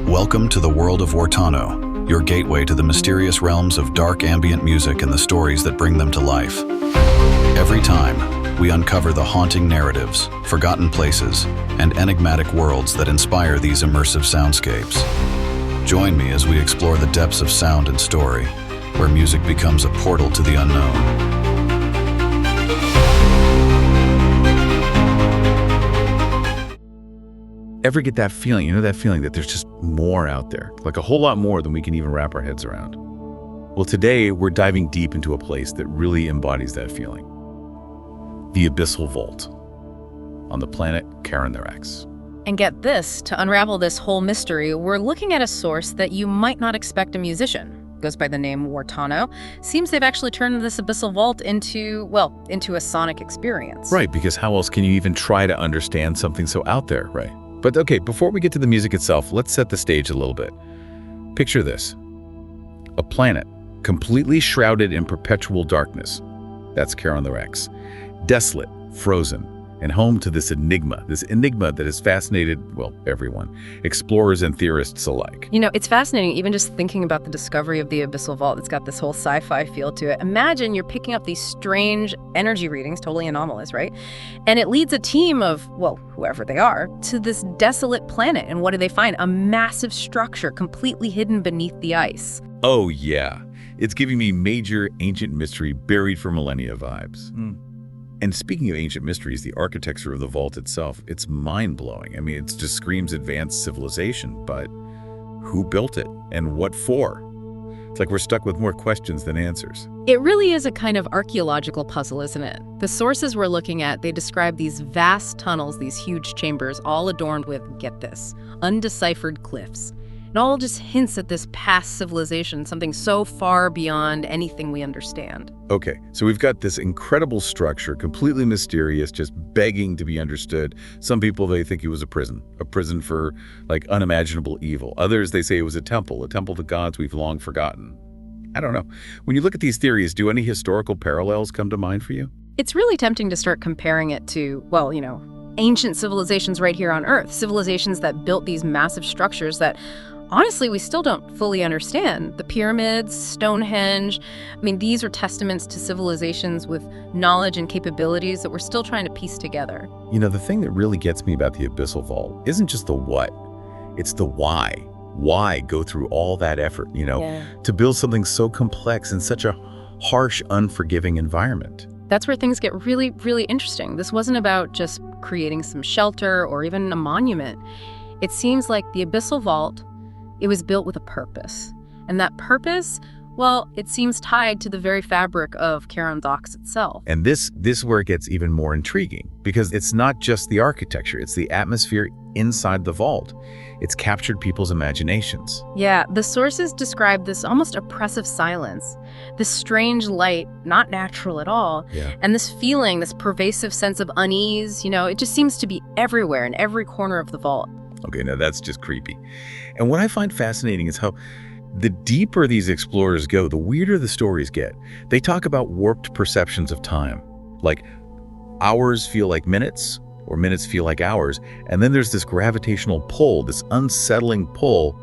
Welcome to the World of Wartonno, your gateway to the mysterious realms of dark ambient music and the stories that bring them to life. Every time, we uncover the haunting narratives, forgotten places, and enigmatic worlds that inspire these immersive soundscapes. Join me as we explore the depths of sound and story, where music becomes a portal to the unknown. Ever get that feeling, that feeling that there's just more out there, like a whole lot more than we can even wrap our heads around? Well, today we're diving deep into a place that really embodies that feeling. The Abyssal Vault on the planet Kharon IX. And get this, to unravel this whole mystery, we're looking at a source that you might not expect a musician. Goes by the name Wartonno. Seems they've actually turned this Abyssal Vault into a sonic experience. Right, because how else can you even try to understand something so out there, right? But okay, before we get to the music itself, let's set the stage a little bit. Picture this. A planet completely shrouded in perpetual darkness. That's Kharon IX. Desolate, frozen, and home to this enigma that has fascinated, everyone, explorers and theorists alike. It's fascinating even just thinking about the discovery of the Abyssal Vault. It's got this whole sci-fi feel to it. Imagine you're picking up these strange energy readings, totally anomalous, right? And it leads a team of, whoever they are, to this desolate planet. And what do they find? A massive structure completely hidden beneath the ice. Oh yeah, it's giving me major ancient mystery buried for millennia vibes. And speaking of ancient mysteries, the architecture of the vault itself, it's mind-blowing. I mean, it just screams advanced civilization, but who built it and what for? It's like we're stuck with more questions than answers. It really is a kind of archaeological puzzle, isn't it? The sources we're looking at, they describe these vast tunnels, these huge chambers, all adorned with, get this, undeciphered glyphs. It all just hints at this past civilization, something so far beyond anything we understand. Okay, so we've got this incredible structure, completely mysterious, just begging to be understood. Some people, they think it was a prison for unimaginable evil. Others, they say it was a temple to gods we've long forgotten. I don't know. When you look at these theories, do any historical parallels come to mind for you? It's really tempting to start comparing it to, ancient civilizations right here on Earth, civilizations that built these massive structures that honestly, we still don't fully understand. The pyramids, Stonehenge, these are testaments to civilizations with knowledge and capabilities that we're still trying to piece together. The thing that really gets me about the Abyssal Vault isn't just the what, it's the why. Why go through all that effort, to build something so complex in such a harsh, unforgiving environment? That's where things get really, really interesting. This wasn't about just creating some shelter or even a monument. It seems like the Abyssal Vault, it was built with a purpose. And that purpose, it seems tied to the very fabric of Kharon IX itself. And this is where it gets even more intriguing, because it's not just the architecture, it's the atmosphere inside the vault. It's captured people's imaginations. Yeah, the sources describe this almost oppressive silence, this strange light, not natural at all, and this feeling, this pervasive sense of unease, it just seems to be everywhere in every corner of the vault. Okay, now that's just creepy. And what I find fascinating is how the deeper these explorers go, the weirder the stories get. They talk about warped perceptions of time, like hours feel like minutes, or minutes feel like hours. And then there's this gravitational pull, this unsettling pull,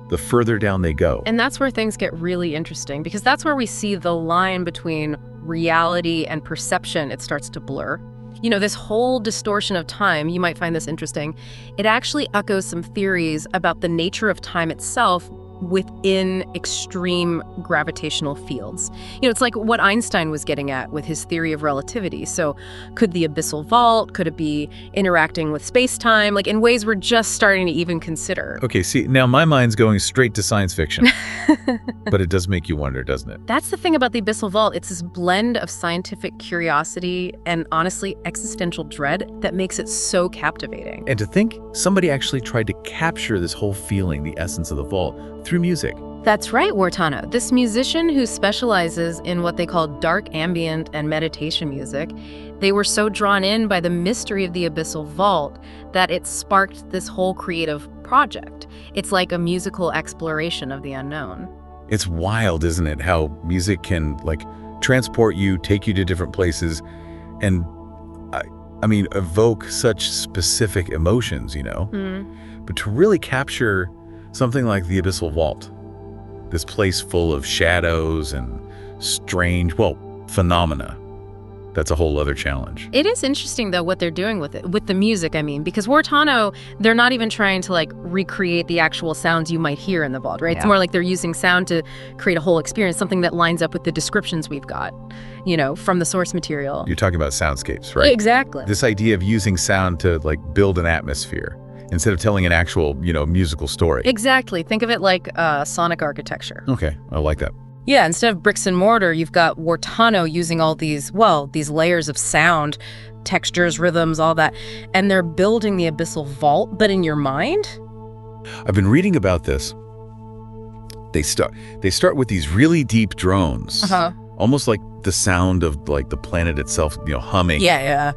the further down they go. And that's where things get really interesting, because that's where we see the line between reality and perception, it starts to blur. This whole distortion of time, you might find this interesting, it actually echoes some theories about the nature of time itself within extreme gravitational fields. It's like what Einstein was getting at with his theory of relativity. So could the Abyssal Vault, could it be interacting with space-time, in ways we're just starting to even consider? Okay, see, now my mind's going straight to science fiction. But it does make you wonder, doesn't it? That's the thing about the Abyssal Vault. It's this blend of scientific curiosity and, honestly, existential dread that makes it so captivating. And to think somebody actually tried to capture this whole feeling, the essence of the vault, through music. That's right, Wartonno. This musician who specializes in what they call dark ambient and meditation music, they were so drawn in by the mystery of the Abyssal Vault that it sparked this whole creative project. It's like a musical exploration of the unknown. It's wild, isn't it, how music can transport you, take you to different places, and evoke such specific emotions, But to really capture Something like the Abyssal Vault. This place full of shadows and strange, well, phenomena. That's a whole other challenge. It is interesting, though, what they're doing with it, with the music, I mean, because Wartonno, they're not even trying to, like, recreate the actual sounds you might hear in the vault, right? Yeah. It's more like they're using sound to create a whole experience, something that lines up with the descriptions we've got, you know, from the source material. You're talking about soundscapes, right? Exactly. This idea of using sound to, like, build an atmosphere instead of telling an actual, you know, musical story. Exactly. Think of it like sonic architecture. Okay, I like that. Yeah, instead of bricks and mortar, you've got Wartonno using all these, well, these layers of sound, textures, rhythms, all that, and they're building the Abyssal Vault, but in your mind? I've been reading about this. They start with these really deep drones, almost like the sound of like the planet itself, you know, humming. Yeah.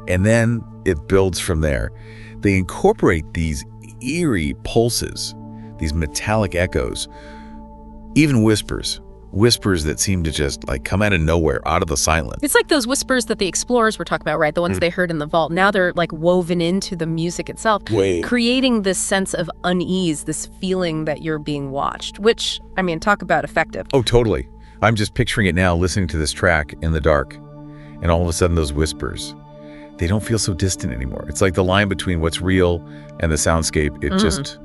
And then it builds from there. They incorporate these eerie pulses, these metallic echoes, even whispers that seem to just like come out of nowhere, out of the silence. It's like those whispers that the explorers were talking about, right? The ones they heard in the vault. Now they're like woven into the music itself, creating this sense of unease, this feeling that you're being watched, which, I mean, talk about effective. Oh, totally. I'm just picturing it now, listening to this track in the dark, and all of a sudden those whispers, they don't feel so distant anymore. It's like the line between what's real and the soundscape, it just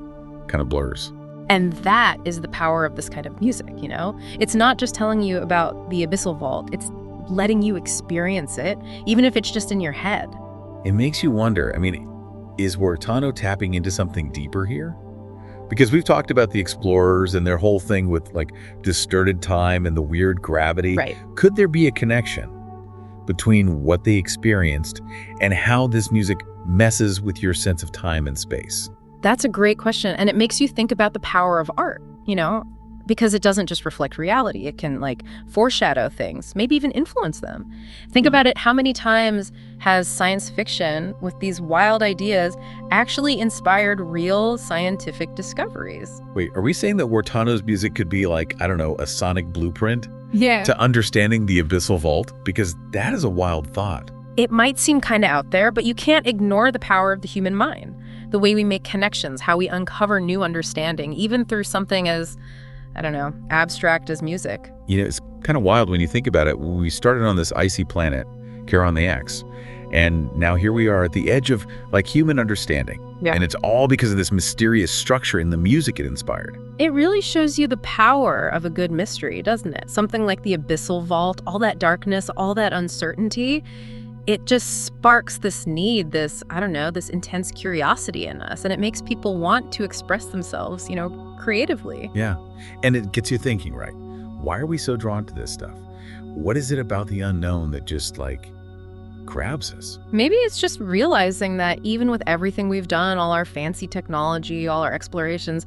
kind of blurs. And that is the power of this kind of music, you know? It's not just telling you about the Abyssal Vault, it's letting you experience it, even if it's just in your head. It makes you wonder, I mean, is Wartonno tapping into something deeper here? Because we've talked about the explorers and their whole thing with like distorted time and the weird gravity. Right. Could there be a connection between what they experienced and how this music messes with your sense of time and space? That's a great question. And it makes you think about the power of art, you know, because it doesn't just reflect reality. It can like foreshadow things, maybe even influence them. Think about it. How many times has science fiction with these wild ideas actually inspired real scientific discoveries? Wait, are we saying that Wartonno's music could be like, I don't know, a sonic blueprint to understanding the Abyssal Vault? Because that is a wild thought. It might seem kind of out there, but you can't ignore the power of the human mind. The way we make connections, how we uncover new understanding, even through something as, I don't know, abstract as music. You know, it's kind of wild when you think about it. We started on this icy planet, Kharon IX, and now here we are at the edge of like human understanding. Yeah. And it's all because of this mysterious structure in the music it inspired. It really shows you the power of a good mystery, doesn't it? Something like the Abyssal Vault, all that darkness, all that uncertainty. It just sparks this need, this, I don't know, this intense curiosity in us. And it makes people want to express themselves, you know, creatively. Yeah. And it gets you thinking, right? Why are we so drawn to this stuff? What is it about the unknown that just like grabs us? Maybe it's just realizing that even with everything we've done, all our fancy technology, all our explorations,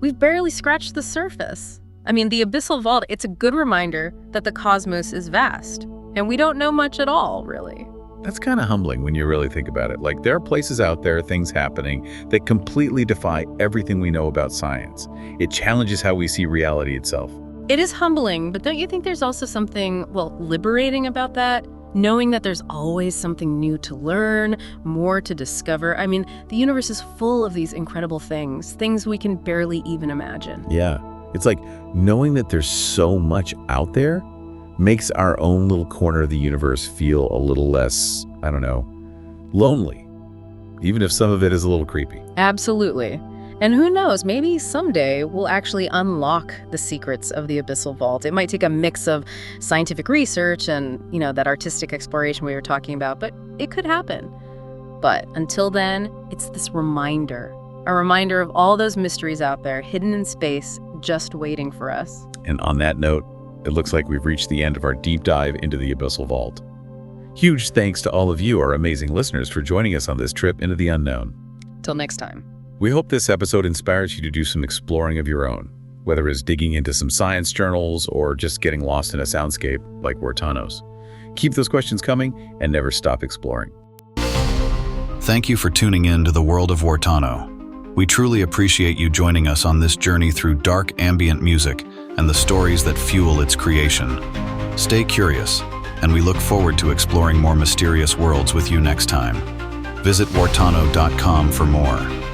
we've barely scratched the surface. I mean, the Abyssal Vault, it's a good reminder that the cosmos is vast. And we don't know much at all, really. That's kind of humbling when you really think about it. Like, there are places out there, things happening, that completely defy everything we know about science. It challenges how we see reality itself. It is humbling, but don't you think there's also something, well, liberating about that? Knowing that there's always something new to learn, more to discover. I mean, the universe is full of these incredible things we can barely even imagine. Yeah. It's like knowing that there's so much out there makes our own little corner of the universe feel a little less, I don't know, lonely, even if some of it is a little creepy. Absolutely. And who knows, maybe someday we'll actually unlock the secrets of the Abyssal Vault. It might take a mix of scientific research and, you know, that artistic exploration we were talking about, but it could happen. But until then, it's this reminder, a reminder of all those mysteries out there, hidden in space, just waiting for us. And on that note, it looks like we've reached the end of our deep dive into the Abyssal Vault. Huge thanks to all of you, our amazing listeners, for joining us on this trip into the unknown. Till next time. We hope this episode inspires you to do some exploring of your own, whether it's digging into some science journals or just getting lost in a soundscape like Wartonno's. Keep those questions coming and never stop exploring. Thank you for tuning in to the World of Wartonno. We truly appreciate you joining us on this journey through dark ambient music and the stories that fuel its creation. Stay curious, and we look forward to exploring more mysterious worlds with you next time. Visit wartonno.com for more.